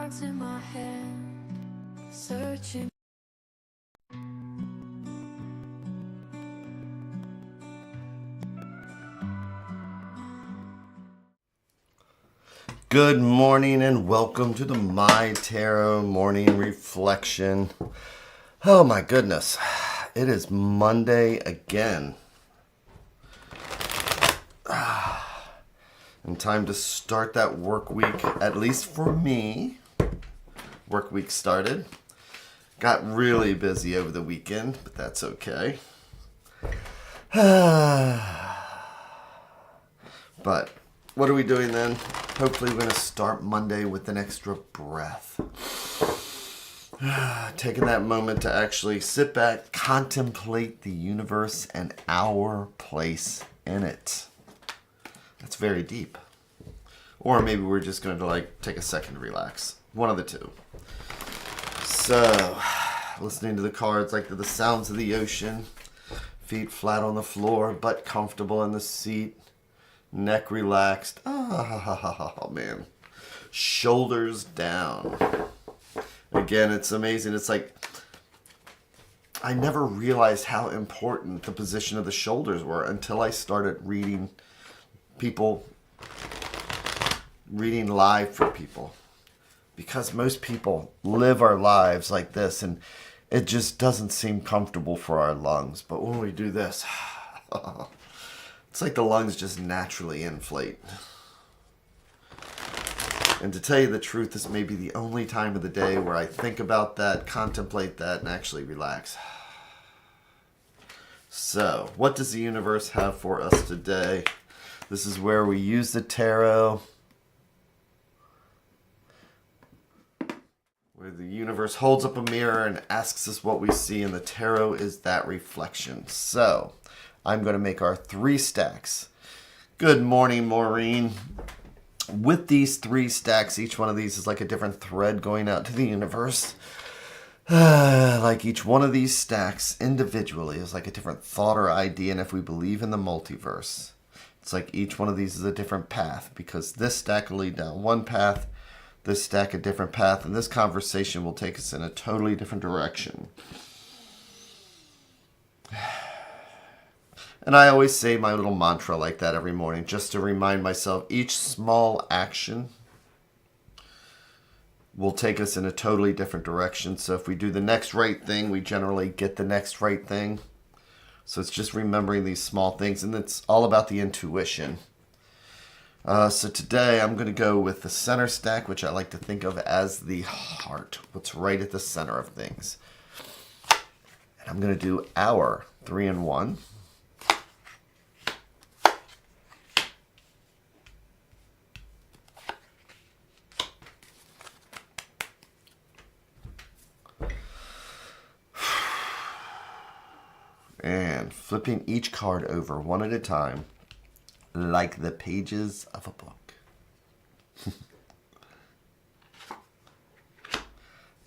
cards in my hand, searching. Good morning and welcome to the My Tarot morning reflection. Oh my goodness, it is Monday again. And time to start that work week, at least for me. Work week started. Got really busy over the weekend, but that's okay. But what are we doing then? Hopefully we're going to start Monday with an extra breath. Taking that moment to actually sit back, contemplate the universe and our place in it. That's very deep. Or maybe we're just going to take a second to relax. One of the two. So, listening to the cards like the sounds of the ocean. Feet flat on the floor, butt comfortable in the seat. Neck relaxed. Oh, man. Shoulders down. Again, it's amazing. It's like I never realized how important the position of the shoulders were until I started reading live for people. Because most people live our lives like this and it just doesn't seem comfortable for our lungs. But when we do this, it's like the lungs just naturally inflate. And to tell you the truth, this may be the only time of the day where I think about that, contemplate that, and actually relax. So, what does the universe have for us today? This is where we use the tarot, where the universe holds up a mirror and asks us what we see, and the tarot is that reflection. So, I'm going to make our 3 stacks. Good morning, Maureen. With these 3 stacks, each one of these is like a different thread going out to the universe. Like each one of these stacks individually is like a different thought or idea, and if we believe in the multiverse, it's like each one of these is a different path, because this stack will lead down one path, this stack a different path, and this conversation will take us in a totally different direction. And I always say my little mantra like that every morning, just to remind myself each small action will take us in a totally different direction. So if we do the next right thing, we generally get the next right thing. So it's just remembering these small things, and it's all about the intuition. So today I'm going to go with the center stack, which I like to think of as the heart, what's right at the center of things. And I'm going to do our 3-in-1. And flipping each card over one at a time, like the pages of a book.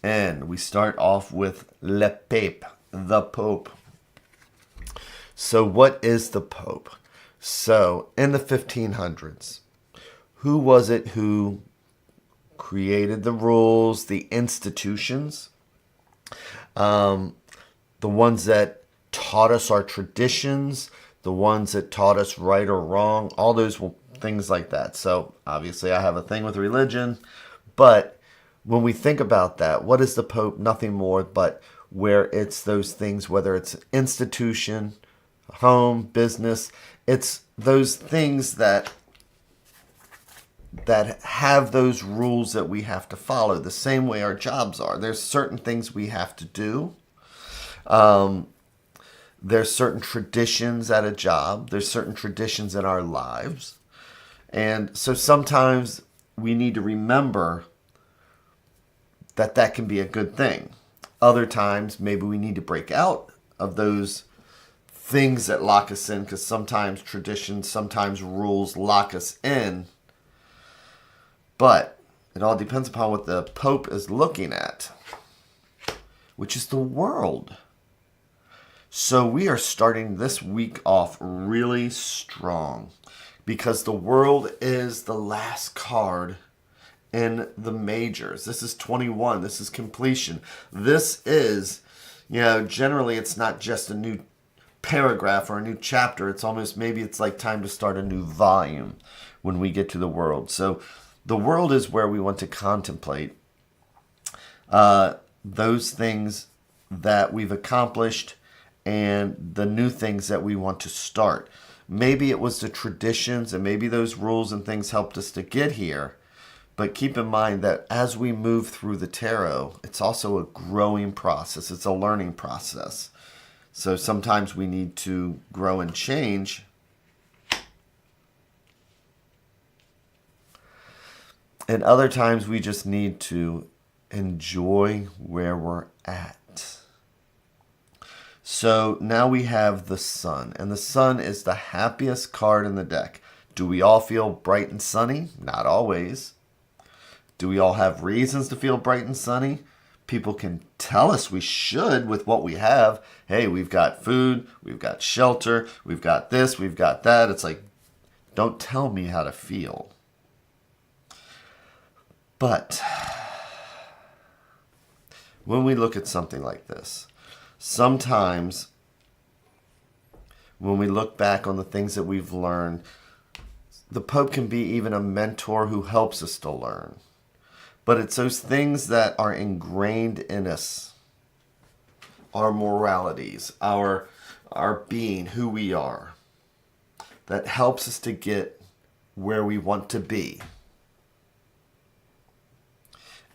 And we start off with Le Pape, the Pope. So what is the Pope? So in the 1500s, who was it who created the rules, the institutions, the ones that taught us our traditions, the ones that taught us right or wrong, all those things like that. So obviously I have a thing with religion, but when we think about that, what is the Pope? Nothing more but where it's those things, whether it's institution, home, business, it's those things that have those rules that we have to follow, the same way our jobs are. There's certain things we have to do. There's certain traditions at a job. There's certain traditions in our lives. And so sometimes we need to remember that can be a good thing. Other times, maybe we need to break out of those things that lock us in, because sometimes traditions, sometimes rules lock us in. But it all depends upon what the Pope is looking at, which is the world. So we are starting this week off really strong because the world is the last card in the majors. This is 21. This is completion. This is, generally it's not just a new paragraph or a new chapter. It's almost, maybe it's like time to start a new volume when we get to the world. So the world is where we want to contemplate those things that we've accomplished and the new things that we want to start. Maybe it was the traditions and maybe those rules and things helped us to get here. But keep in mind that as we move through the tarot, it's also a growing process. It's a learning process. So sometimes we need to grow and change. And other times we just need to enjoy where we're at. So now we have the sun. And the sun is the happiest card in the deck. Do we all feel bright and sunny? Not always. Do we all have reasons to feel bright and sunny? People can tell us we should with what we have. Hey, we've got food, we've got shelter, we've got this, we've got that. It's like, don't tell me how to feel. But when we look at something like this, sometimes when we look back on the things that we've learned, the Pope can be even a mentor who helps us to learn. But it's those things that are ingrained in us, our moralities, our being, who we are, that helps us to get where we want to be.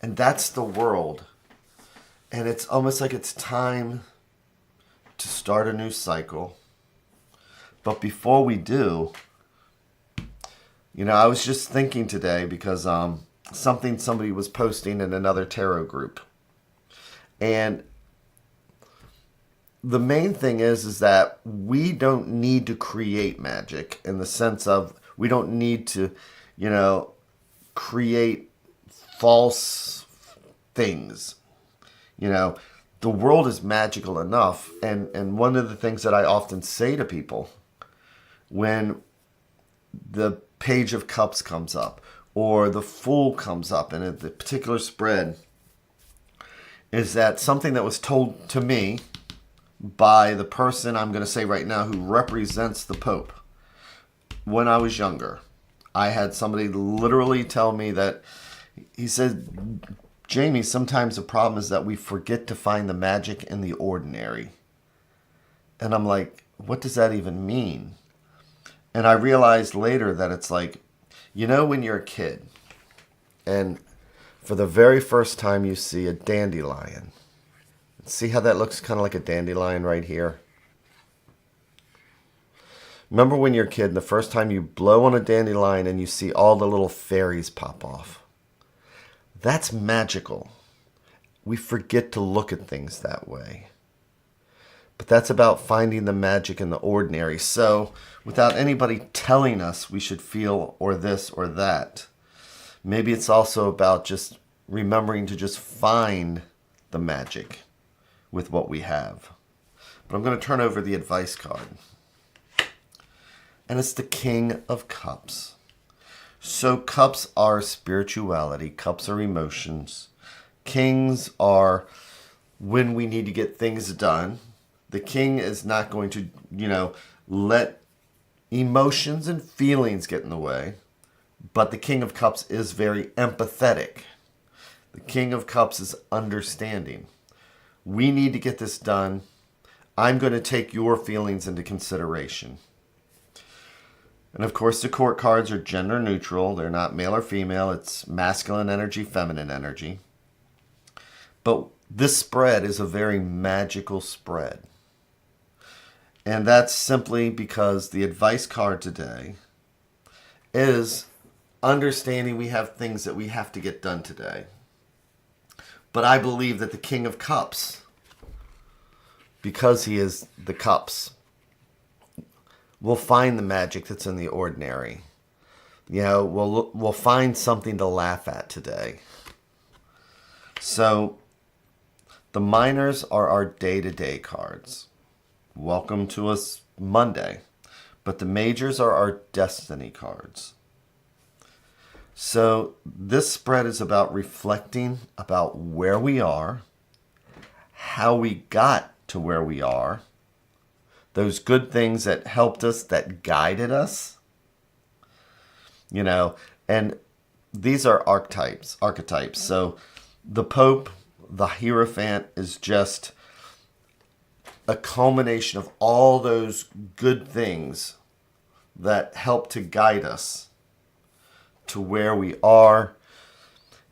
And that's the world. And it's almost like it's time to start a new cycle. But before we do, I was just thinking today because somebody was posting in another tarot group. And the main thing is that we don't need to create magic in the sense of we don't need to, create false things. The world is magical enough. And one of the things that I often say to people when the Page of Cups comes up or the Fool comes up in a particular spread is that something that was told to me by the person I'm going to say right now who represents the Pope. When I was younger, I had somebody literally tell me that he said, Jamie, sometimes the problem is that we forget to find the magic in the ordinary. And I'm like, what does that even mean? And I realized later that it's like, when you're a kid and for the very first time you see a dandelion. See how that looks kind of like a dandelion right here? Remember when you're a kid and the first time you blow on a dandelion and you see all the little fairies pop off? That's magical. We forget to look at things that way. But that's about finding the magic in the ordinary. So, without anybody telling us we should feel or this or that, maybe it's also about just remembering to just find the magic with what we have. But I'm going to turn over the advice card. And it's the King of Cups. So cups are spirituality. Cups are emotions. Kings are when we need to get things done. The king is not going to, let emotions and feelings get in the way. But the King of Cups is very empathetic. The King of Cups is understanding. We need to get this done. I'm going to take your feelings into consideration. And of course, the court cards are gender neutral. They're not male or female. It's masculine energy, feminine energy. But this spread is a very magical spread. And that's simply because the advice card today is understanding we have things that we have to get done today. But I believe that the King of Cups, because he is the cups, will find the magic that's in the ordinary. We'll find something to laugh at today. So the minors are our day-to-day cards. Welcome to us Monday. But the majors are our destiny cards. So this spread is about reflecting about where we are, how we got to where we are, those good things that helped us, that guided us, you know, and these are archetypes. So the Pope, the Hierophant, is just a culmination of all those good things that help to guide us to where we are.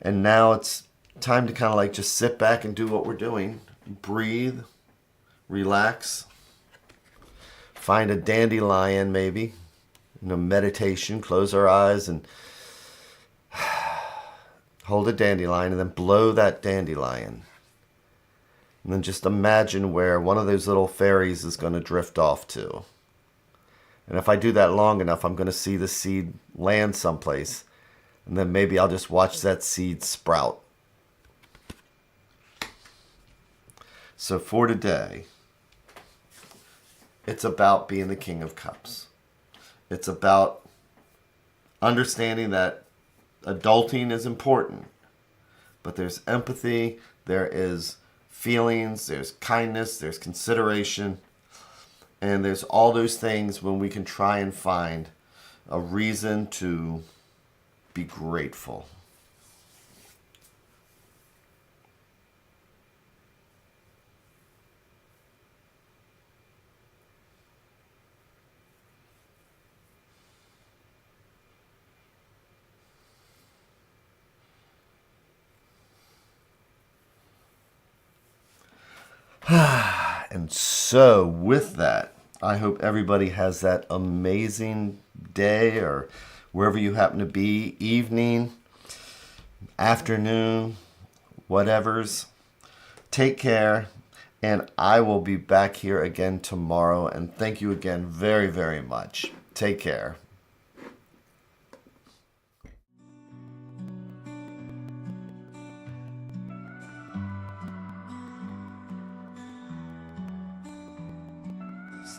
And now it's time to kind of like just sit back and do what we're doing. Breathe, relax, find a dandelion maybe, meditation, close our eyes and hold a dandelion and then blow that dandelion. And then just imagine where one of those little fairies is going to drift off to. And if I do that long enough, I'm going to see the seed land someplace. And then maybe I'll just watch that seed sprout. So for today, it's about being the King of Cups. It's about understanding that adulting is important. But there's empathy, there is feelings, there's kindness, there's consideration. And there's all those things when we can try and find a reason to be grateful. And so with that, I hope everybody has that amazing day or wherever you happen to be, evening, afternoon, whatever's. Take care, and I will be back here again tomorrow. And thank you again very, very much. Take care.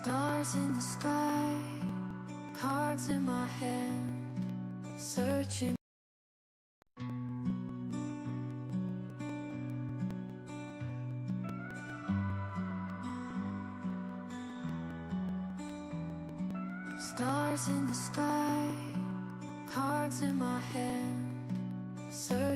Stars in the sky, cards in my hand, searching. Stars in the sky, cards in my hand, searching.